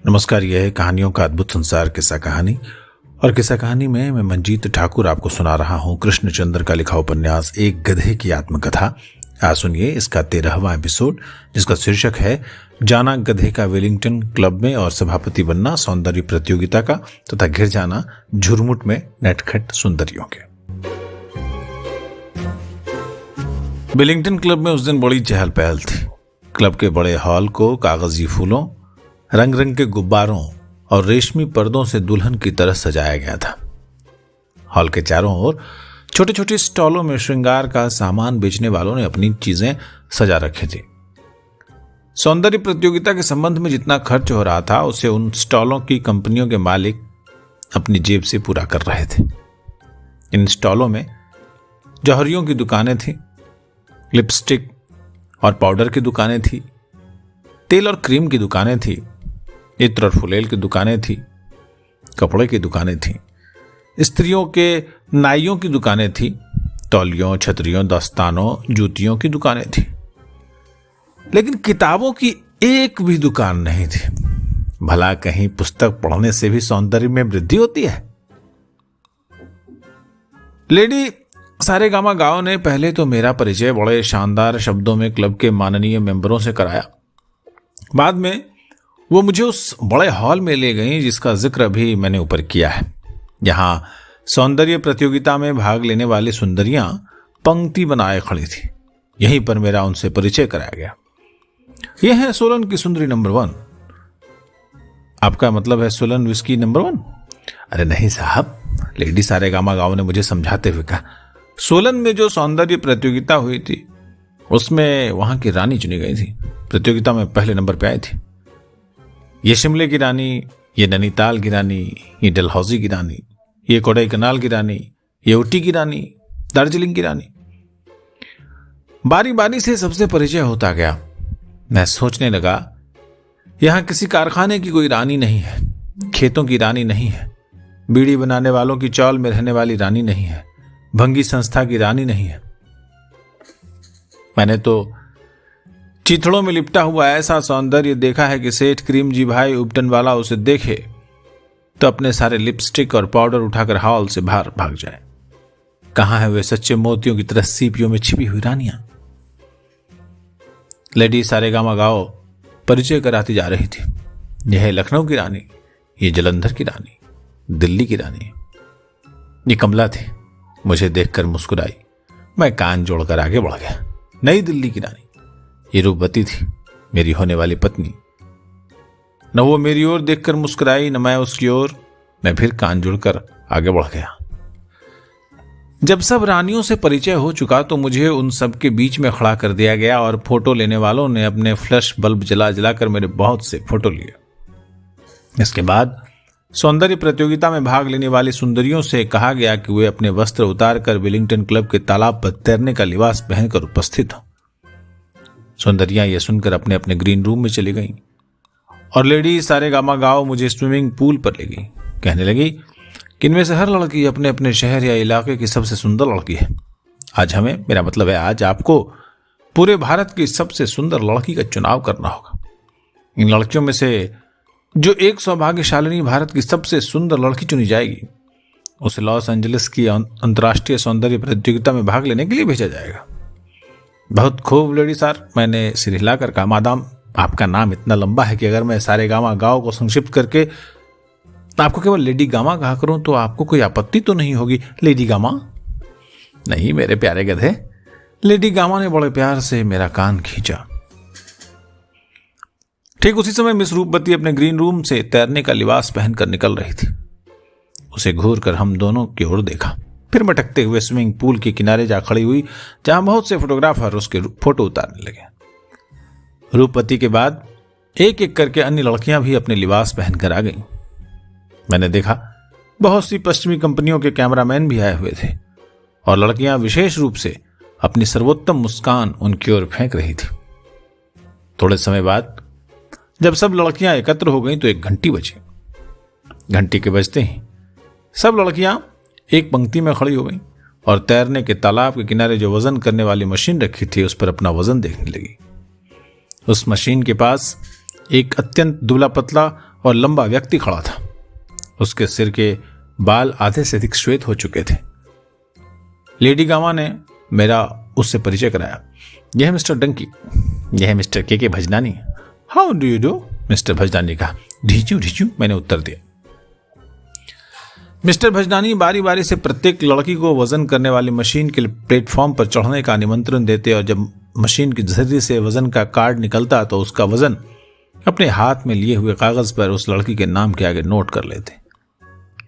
नमस्कार। यह है कहानियों का अद्भुत संसार किस्सा कहानी। और किस्सा कहानी में मैं मंजीत ठाकुर आपको सुना रहा हूं कृष्णचंद्र का लिखा उपन्यास एक गधे की आत्मकथा। आज सुनिए इसका 13वां एपिसोड, जिसका शीर्षक है जाना गधे का वेलिंगटन क्लब में और सभापति बनना सौंदर्य प्रतियोगिता का तथा घिर जाना झुरमुट में नटखट सुंदरियों के। वेलिंगटन क्लब में उस दिन बड़ी चहल पहल थी। क्लब के बड़े हॉल को कागजी फूलों, रंग रंग के गुब्बारों और रेशमी पर्दों से दुल्हन की तरह सजाया गया था। हॉल के चारों ओर छोटे छोटे स्टॉलों में श्रृंगार का सामान बेचने वालों ने अपनी चीजें सजा रखी थी। सौंदर्य प्रतियोगिता के संबंध में जितना खर्च हो रहा था उसे उन स्टॉलों की कंपनियों के मालिक अपनी जेब से पूरा कर रहे थे। इन स्टॉलों में जौहरियों की दुकानें थी, लिपस्टिक और पाउडर की दुकानें थी, तेल और क्रीम की दुकानें थी, इत्र और फुलेल की दुकानें थी, कपड़े की दुकानें थी, स्त्रियों के नाइयों की दुकानें थी, तौलियों, छतरियों, दस्तानों, जूतियों की दुकानें थी। लेकिन किताबों की एक भी दुकान नहीं थी। भला कहीं पुस्तक पढ़ने से भी सौंदर्य में वृद्धि होती है? लेडी सारेगामा गांव ने पहले तो मेरा परिचय बड़े शानदार शब्दों में क्लब के माननीय मेंबरों से कराया। बाद में वो मुझे उस बड़े हॉल में ले गई जिसका जिक्र भी मैंने ऊपर किया है। यहां सौंदर्य प्रतियोगिता में भाग लेने वाली सुंदरियां पंक्ति बनाए खड़ी थी। यहीं पर मेरा उनसे परिचय कराया गया। यह है सोलन की सुंदरी नंबर 1। आपका मतलब है सोलन विस्की नंबर 1? अरे नहीं साहब, लेडी सारेगामा गांव ने मुझे समझाते हुए कहा, सोलन में जो सौंदर्य प्रतियोगिता हुई थी उसमें वहां की रानी चुनी गई थी। प्रतियोगिता में पहले नंबर पे आई थी। ये शिमले की रानी, ये नैनीताल की रानी, ये डलहौजी की रानी, ये कोडाईकनाल की रानी, ये ऊटी की रानी, दार्जिलिंग की रानी। बारी बारी से सबसे परिचय होता गया। मैं सोचने लगा, यहां किसी कारखाने की कोई रानी नहीं है, खेतों की रानी नहीं है, बीड़ी बनाने वालों की चौल में रहने वाली रानी नहीं है, भंगी संस्था की रानी नहीं है। मैंने तो चिथड़ों में लिपटा हुआ ऐसा सौंदर्य देखा है कि सेठ क्रीम जी भाई उपटन वाला उसे देखे तो अपने सारे लिपस्टिक और पाउडर उठाकर हॉल से बाहर भाग जाए। कहां है वे सच्चे मोतियों की तरह सीपियों में छिपी हुई रानियां? लेडी सारेगामा गांव परिचय कराती जा रही थी। यह है लखनऊ की रानी, ये जलंधर की रानी, दिल्ली की रानी। ये कमला थी, मुझे देखकर मुस्कुराई। मैं कान जोड़कर आगे बढ़ गया। नई दिल्ली की रानी, ये रूपवती थी, मेरी होने वाली पत्नी। न वो मेरी ओर देखकर मुस्कुराई, न मैं उसकी ओर। मैं फिर कान जोड़कर आगे बढ़ गया। जब सब रानियों से परिचय हो चुका तो मुझे उन सब के बीच में खड़ा कर दिया गया और फोटो लेने वालों ने अपने फ्लैश बल्ब जला जलाकर मेरे बहुत से फोटो लिए। इसके बाद सौंदर्य प्रतियोगिता में भाग लेने वाली सुंदरियों से कहा गया कि वे अपने वस्त्र उतारकर वेलिंगटन क्लब के तालाब पर तैरने का लिबास पहनकर उपस्थित हो। सुंदरियां यह सुनकर अपने अपने ग्रीन रूम में चली गईं और लेडी सारेगामा गांव मुझे स्विमिंग पूल पर ले गई। कहने लगी कि इनमें से हर लड़की अपने अपने शहर या इलाके की सबसे सुंदर लड़की है। आज हमें, मेरा मतलब है आज आपको, पूरे भारत की सबसे सुंदर लड़की का चुनाव करना होगा। इन लड़कियों में से जो एक सौभाग्यशालिनी भारत की सबसे सुंदर लड़की चुनी जाएगी उसे लॉस एंजलिस की अंतर्राष्ट्रीय सौंदर्य प्रतियोगिता में भाग लेने के लिए भेजा जाएगा। बहुत खूब लेडी सर, मैंने सिर हिलाकर कहा। मादाम, आपका नाम इतना लंबा है कि अगर मैं सारेगामा गांव को संक्षिप्त करके आपको केवल लेडी गामा कहा करूं तो आपको कोई आपत्ति तो नहीं होगी? Lady gamma? नहीं मेरे प्यारे गधे। लेडी गामा ने बड़े प्यार से मेरा कान खींचा। ठीक उसी समय मिस रूपवती अपने ग्रीन रूम से तैरने का लिबास पहनकर निकल रही थी। उसे घूर कर हम दोनों की ओर देखा, फिर मटकते हुए स्विमिंग पूल के किनारे जा खड़ी हुई जहां बहुत से फोटोग्राफर उसके फोटो उतारने लगे। रूपवती के बाद एक एक करके अन्य लड़कियां भी अपने लिबास पहनकर आ गईं। मैंने देखा बहुत सी पश्चिमी कंपनियों के कैमरामैन भी आए हुए थे और लड़कियां विशेष रूप से अपनी सर्वोत्तम मुस्कान उनकी ओर फेंक रही थी। थोड़े समय बाद जब सब लड़कियां एकत्र हो गईं तो एक घंटी बजी। घंटी के बजते ही सब लड़कियां एक पंक्ति में खड़ी हो गईं और तैरने के तालाब के किनारे जो वजन करने वाली मशीन रखी थी उस पर अपना वजन देखने लगी। उस मशीन के पास एक अत्यंत दुबला पतला और लंबा व्यक्ति खड़ा था। उसके सिर के बाल आधे से अधिक श्वेत हो चुके थे। लेडी गामा ने मेरा उससे परिचय कराया। यह है मिस्टर डंकी, यह है mister K Bhajnani. How do you do? Mister Bhajnani कहा। ढीचू ढीचू, मैंने उत्तर दिया। मिस्टर भजनानी बारी बारी से प्रत्येक लड़की को वजन करने वाली मशीन के प्लेटफॉर्म पर चढ़ने का निमंत्रण देते और जब मशीन की झर्री से वजन का कार्ड निकलता तो उसका वजन अपने हाथ में लिए हुए कागज पर उस लड़की के नाम के आगे नोट कर लेते।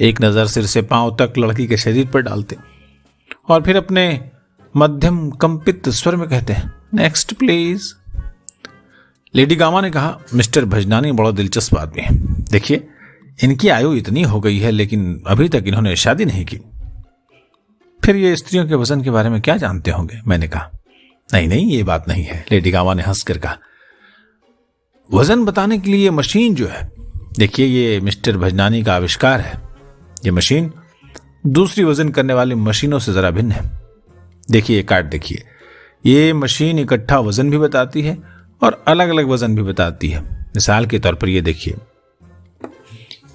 एक नजर सिर से पांव तक लड़की के शरीर पर डालते और फिर अपने मध्यम कंपित स्वर में कहते हैं, नेक्स्ट प्लीज। लेडी गामा ने कहा, मिस्टर भजनानी बड़ा दिलचस्प आदमी है। देखिए, इनकी आयु इतनी हो गई है लेकिन अभी तक इन्होंने शादी नहीं की। फिर ये स्त्रियों के वजन के बारे में क्या जानते होंगे? मैंने कहा। नहीं नहीं, ये बात नहीं है, लेडी गामा ने हंसकर कहा। वजन बताने के लिए मशीन जो है, देखिए, ये मिस्टर भजनानी का आविष्कार है। ये मशीन दूसरी वजन करने वाली मशीनों से जरा भिन्न है। देखिए, कार्ड देखिए, ये मशीन इकट्ठा वजन भी बताती है और अलग अलग वजन भी बताती है। मिसाल के तौर पर ये देखिए,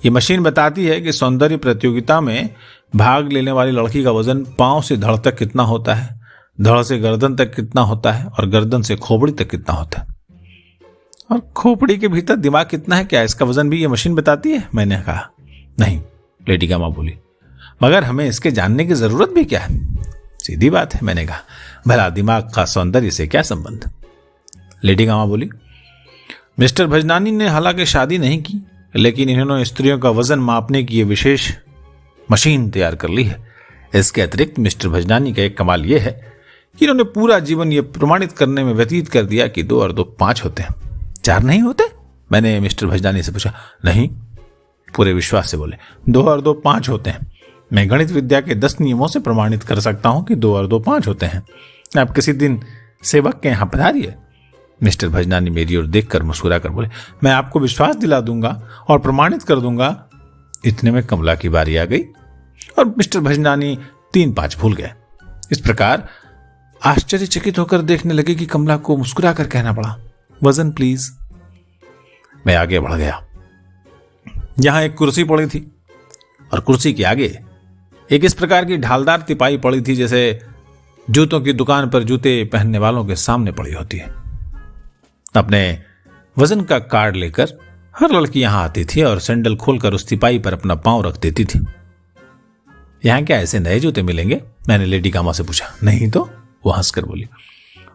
ये मशीन बताती है कि सौंदर्य प्रतियोगिता में भाग लेने वाली लड़की का वजन पांव से धड़ तक कितना होता है, धड़ से गर्दन तक कितना होता है और गर्दन से खोपड़ी तक कितना होता है, और खोपड़ी के भीतर दिमाग कितना है। क्या इसका वजन भी ये मशीन बताती है? मैंने कहा। नहीं, लेडी गामा बोली, मगर हमें इसके जानने की जरूरत भी क्या है? सीधी बात है, मैंने कहा। भला दिमाग का सौंदर्य से क्या संबंध? लेडी गामा बोली, मिस्टर भजनानी ने हालांकि शादी नहीं की लेकिन इन्होंने स्त्रियों का वजन मापने की ये विशेष मशीन तैयार कर ली है। इसके अतिरिक्त मिस्टर भजनानी का एक कमाल यह है कि इन्होंने पूरा जीवन ये प्रमाणित करने में व्यतीत कर दिया कि 2 और 2 5 होते हैं। 4 नहीं होते? मैंने मिस्टर भजनानी से पूछा। नहीं, पूरे विश्वास से बोले, 2 और 2 5 होते हैं। मैं गणित विद्या के 10 नियमों से प्रमाणित कर सकता हूं कि 2 और 2 5 होते हैं। आप किसी दिन सेवक के यहां पधारिए। मिस्टर भजनानी मेरी ओर देखकर मुस्कुरा कर बोले, मैं आपको विश्वास दिला दूंगा और प्रमाणित कर दूंगा। इतने में कमला की बारी आ गई और मिस्टर भजनानी 3 5 भूल गए। इस प्रकार आश्चर्यचकित होकर देखने लगे कि कमला को मुस्कुरा कर कहना पड़ा, वजन प्लीज। मैं आगे बढ़ गया। यहां एक कुर्सी पड़ी थी और कुर्सी के आगे एक इस प्रकार की ढालदार तिपाई पड़ी थी जैसे जूतों की दुकान पर जूते पहनने वालों के सामने पड़ी होती है। अपने वजन का कार्ड लेकर हर लड़की यहां आती थी और सैंडल खोलकर उस तिपाई पर अपना पांव रख देती थी। यहां क्या ऐसे नए जूते मिलेंगे? मैंने लेडी गामा से पूछा। नहीं तो, वो हंसकर बोली।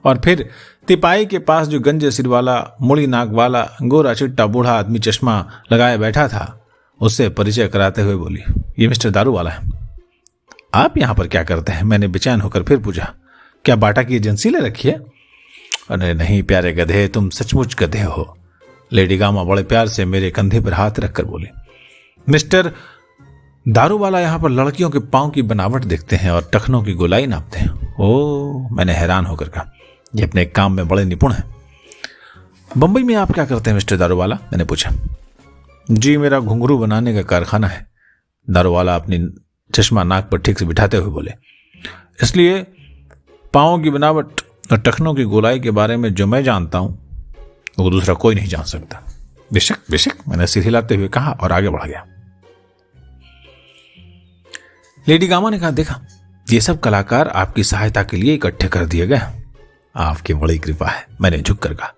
और फिर तिपाई के पास जो गंजे सिर वाला, मुड़ी नाक वाला, गोरा चिट्टा बूढ़ा आदमी चश्मा लगाए बैठा था, उससे परिचय कराते हुए बोली, ये मिस्टर दारू वाला है। आप यहां पर क्या करते हैं? मैंने बेचैन होकर फिर पूछा। क्या बाटा की एजेंसी ले रखी है? अरे नहीं प्यारे गधे, तुम सचमुच गधे हो। लेडी गामा बड़े प्यार से मेरे कंधे पर हाथ रखकर बोले, मिस्टर दारू वाला यहां पर लड़कियों के पांव की बनावट देखते हैं और टखनों की गोलाई नापते हैं। ओ, मैंने हैरान होकर कहा, ये अपने काम में बड़े निपुण हैं। बंबई में आप क्या करते हैं मिस्टर दारू वाला? मैंने पूछा। जी, मेरा घुंघरू बनाने का कारखाना है। दारू वाला अपनी चश्मा नाक पर ठीक से बिठाते हुए बोले, इसलिए पांव की बनावट और टखनों की गोलाई के बारे में जो मैं जानता हूं वो दूसरा कोई नहीं जान सकता। बेशक बेशक, मैंने सिर हिलाते हुए कहा और आगे बढ़ गया। लेडी गामा ने कहा, देखा, ये सब कलाकार आपकी सहायता के लिए इकट्ठे कर दिए गए। आपकी बड़ी कृपा है, मैंने झुककर कहा।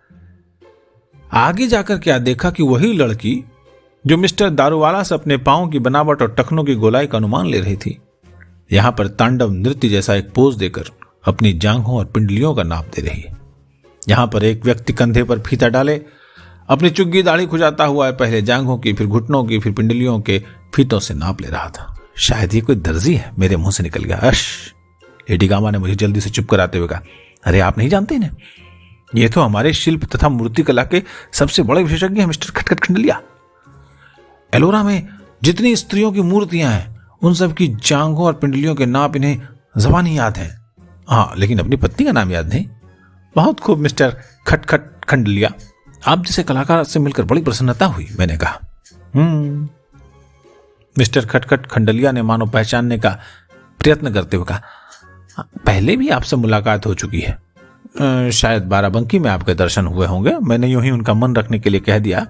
आगे जाकर क्या देखा कि वही लड़की जो मिस्टर दारूवाला से अपने पांव की बनावट और टखनों की गोलाई का अनुमान ले रही थी, यहां पर तांडव नृत्य जैसा एक पोज देकर अपनी जांघों और पिंडलियों का नाप दे रही है। यहां पर एक व्यक्ति कंधे पर फीता डाले अपनी चुग्गी दाढ़ी खुजाता हुआ पहले जांघों की, फिर घुटनों की, फिर पिंडलियों के फीतों से नाप ले रहा था। शायद ये कोई दर्जी है। मेरे मुंह से निकल गया, अश। लेडी गामा ने मुझे जल्दी से चुप कराते हुए कहा, अरे आप नहीं जानते इन्हें? ये तो हमारे शिल्प तथा मूर्ति कला के सबसे बड़े विशेषज्ञ हैं मिस्टर खटखट खंडलिया। एलोरा में जितनी स्त्रियों की मूर्तियां हैं उन सब की जांघों और पिंडलियों के नाप इन्हें ज़बानी याद है। हाँ, लेकिन अपनी पत्नी का नाम याद नहीं। बहुत खूब मिस्टर खटखट खंडलिया, आप जैसे कलाकार से मिलकर बड़ी प्रसन्नता हुई। मैंने कहा। मिस्टर खटखट खंडलिया ने मानो पहचानने का प्रयत्न करते हुए कहा, पहले भी आपसे मुलाकात हो चुकी है। शायद बाराबंकी में आपके दर्शन हुए होंगे। मैंने यूं ही उनका मन रखने के लिए कह दिया।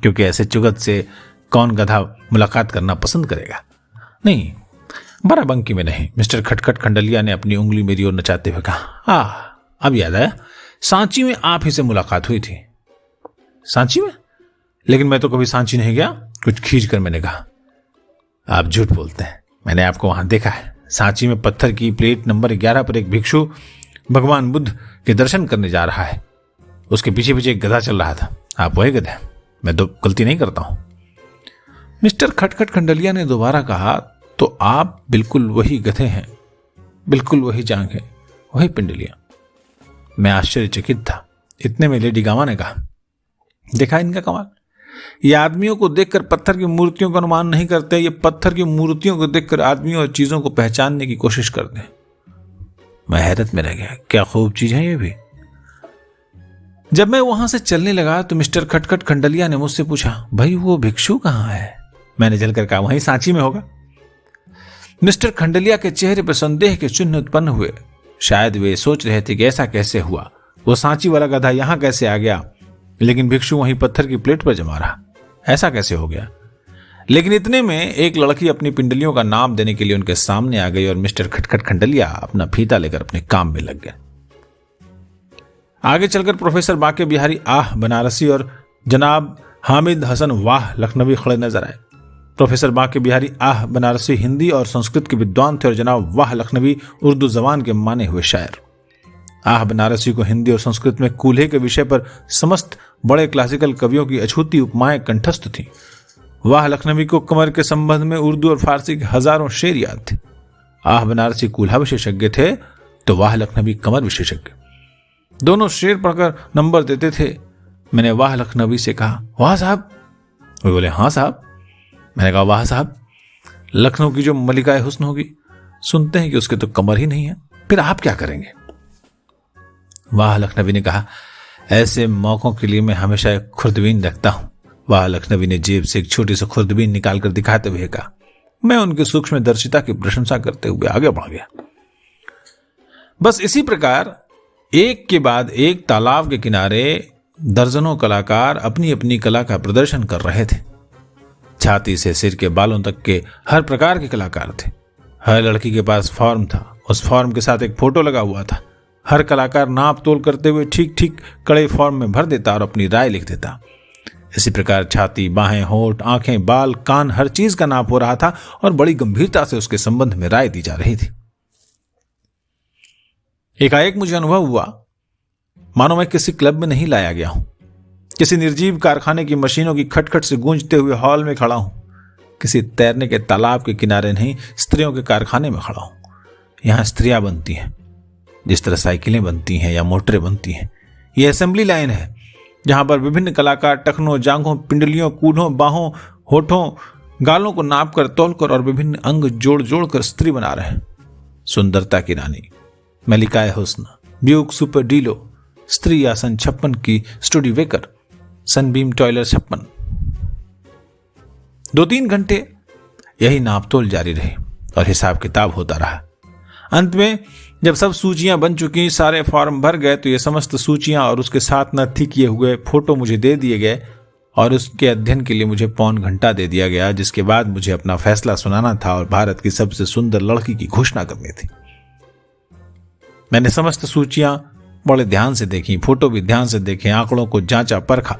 क्योंकि ऐसे चुगत से कौन गधा मुलाकात करना पसंद करेगा। नहीं, बाराबंकी में नहीं। मिस्टर खटखट खंडलिया ने अपनी उंगली मेरी ओर नचाते हुए कहा, अब याद आया, सांची में आप ही से मुलाकात हुई थी। सांची में? लेकिन मैं तो कभी सांची नहीं गया। कुछ खींच कर मैंने कहा, आप झूठ बोलते हैं, मैंने आपको वहां देखा है। सांची में पत्थर की प्लेट नंबर 11 पर एक भिक्षु भगवान बुद्ध के दर्शन करने जा रहा है। उसके पीछे पीछे एक गधा चल रहा था। आप वही गधे? मैं तो गलती नहीं करता हूं। मिस्टर खटखट खंडलिया ने दोबारा कहा, तो आप बिल्कुल वही गधे हैं, बिल्कुल वही जांघ है, वही पिंडलियां। मैं आश्चर्यचकित था। इतने में लेडी गामा ने कहा, देखा इनका कमाल, ये आदमियों को देखकर पत्थर की मूर्तियों का अनुमान नहीं करते, ये पत्थर की मूर्तियों को देखकर आदमियों और चीजों को पहचानने की कोशिश करते हैं। मैं हैरत में रह गया, क्या खूब चीज है ये भी। जब मैं वहां से चलने लगा तो मिस्टर खटखट खंडलिया ने मुझसे पूछा, भाई वो भिक्षु कहां है? मैंने जलकर कहा, वहीं सांची में होगा। मिस्टर खंडलिया के चेहरे पर संदेह के चिन्ह उत्पन्न हुए। शायद वे सोच रहे थे कि ऐसा कैसे हुआ, वो सांची वाला गधा यहां कैसे आ गया, लेकिन भिक्षु वहीं पत्थर की प्लेट पर जमा रहा, ऐसा कैसे हो गया। लेकिन इतने में एक लड़की अपनी पिंडलियों का नाम देने के लिए उनके सामने आ गई और मिस्टर खटखट खंडलिया अपना फीता लेकर अपने काम में लग गए। आगे चलकर प्रोफेसर बाके बिहारी आह बनारसी और जनाब हामिद हसन वाह लखनवी खड़े नजर आए। प्रोफेसर बाके बिहारी आह बनारसी हिंदी और संस्कृत के विद्वान थे और जनाब वाह लखनवी उर्दू जबान के माने हुए शायर। आह बनारसी को हिंदी और संस्कृत में कूल्हे के विषय पर समस्त बड़े क्लासिकल कवियों की अछूती उपमाएं कंठस्थ थीं। वाह लखनवी को कमर के संबंध में उर्दू और फारसी के हजारों शेर याद थे। आह बनारसी कूल्हा विशेषज्ञ थे तो वाह लखनवी कमर विशेषज्ञ। दोनों शेर पढ़कर नंबर देते थे। मैंने वाह लखनवी से कहा, वाह साहब? वो बोले, हाँ साहब। मैंने कहा, वाह साहब, लखनऊ की जो मलिकाए हुस्न होगी, सुनते हैं कि उसके तो कमर ही नहीं है, फिर आप क्या करेंगे? वाह लखनवी ने कहा, ऐसे मौकों के लिए मैं हमेशा एक खुर्दबीन रखता हूं। वाह लखनवी ने जेब से एक छोटी सी खुर्दबीन निकालकर दिखाते हुए कहा। मैं उनकी सूक्ष्मदर्शिता की प्रशंसा करते हुए आगे बढ़ गया। बस इसी प्रकार एक के बाद एक तालाब के किनारे दर्जनों कलाकार अपनी अपनी कला का प्रदर्शन कर रहे थे। छाती से सिर के बालों तक के हर प्रकार के कलाकार थे। हर लड़की के पास फॉर्म था, उस फॉर्म के साथ एक फोटो लगा हुआ था। हर कलाकार नाप तोल करते हुए ठीक ठीक कड़े फॉर्म में भर देता और अपनी राय लिख देता। इसी प्रकार छाती, बाहें, होंठ, आंखें, बाल, कान, हर चीज का नाप हो रहा था और बड़ी गंभीरता से उसके संबंध में राय दी जा रही थी। एकाएक मुझे अनुभव हुआ मानो मैं किसी क्लब में नहीं लाया गया हूं, किसी निर्जीव कारखाने की मशीनों की खटखट से गूंजते हुए हॉल में खड़ा हूं, किसी तैरने के तालाब के किनारे नहीं, स्त्रियों के कारखाने में खड़ा हूं। यहां स्त्रियां बनती हैं जिस तरह साइकिलें बनती हैं या मोटरें बनती हैं। यह असेंबली लाइन है जहां पर विभिन्न कलाकार टखनों, जांघों, पिंडलियों, कूल्हों, बाहों, होठों, गालों को नाप कर, तौल कर और विभिन्न अंग जोड़ जोड़ कर स्त्री बना रहे हैं। सुंदरता की रानी, मलिकाए हुस्न, ब्यूक सुपर डीलो, स्त्री आसन 56 की स्टूडिवेकर, सनबीम टॉयलर 56। 2-3 घंटे यही नापतोल जारी रही और हिसाब किताब होता रहा। अंत में जब सब सूचियां बन चुकी, सारे फॉर्म भर गए, तो ये समस्त सूचियां और उसके साथ नत्थी किए हुए फोटो मुझे दे दिए गए और उसके अध्ययन के लिए मुझे पौन घंटा दे दिया गया, जिसके बाद मुझे अपना फैसला सुनाना था और भारत की सबसे सुंदर लड़की की घोषणा करनी थी। मैंने समस्त सूचियां बड़े ध्यान से देखी, फोटो भी ध्यान से देखे, आंकड़ों को जांचा, परखा,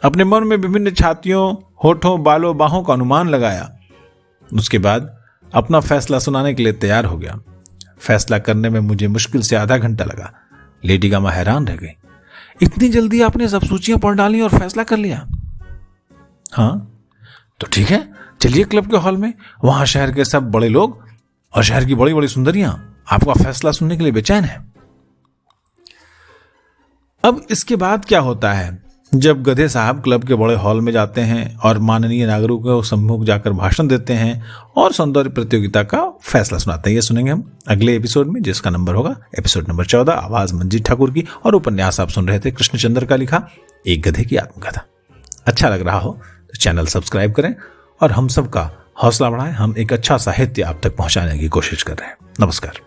अपने मन में विभिन्न छातियों, होठों, बालों, बाहों का अनुमान लगाया। उसके बाद अपना फैसला सुनाने के लिए तैयार हो गया। फैसला करने में मुझे मुश्किल से आधा घंटा लगा। लेडी गामा हैरान रह गई, इतनी जल्दी आपने सब सूचियां पढ़ डाली और फैसला कर लिया? हाँ, तो ठीक है, चलिए क्लब के हॉल में, वहां शहर के सब बड़े लोग और शहर की बड़ी बड़ी सुंदरियां आपका फैसला सुनने के लिए बेचैन है। अब इसके बाद क्या होता है? जब गधे साहब क्लब के बड़े हॉल में जाते हैं और माननीय नागरिकों को सम्मुख जाकर भाषण देते हैं और सौंदर्य प्रतियोगिता का फैसला सुनाते हैं। ये सुनेंगे हम अगले एपिसोड में, जिसका नंबर होगा एपिसोड नंबर 14। आवाज मंजीत ठाकुर की और उपन्यास आप सुन रहे थे कृष्णचंद्र का लिखा एक गधे की आत्मकथा। अच्छा लग रहा हो तो चैनल सब्सक्राइब करें और हम सबका हौसला बढ़ाएं। हम एक अच्छा साहित्य आप तक पहुंचाने की कोशिश कर रहे हैं। नमस्कार।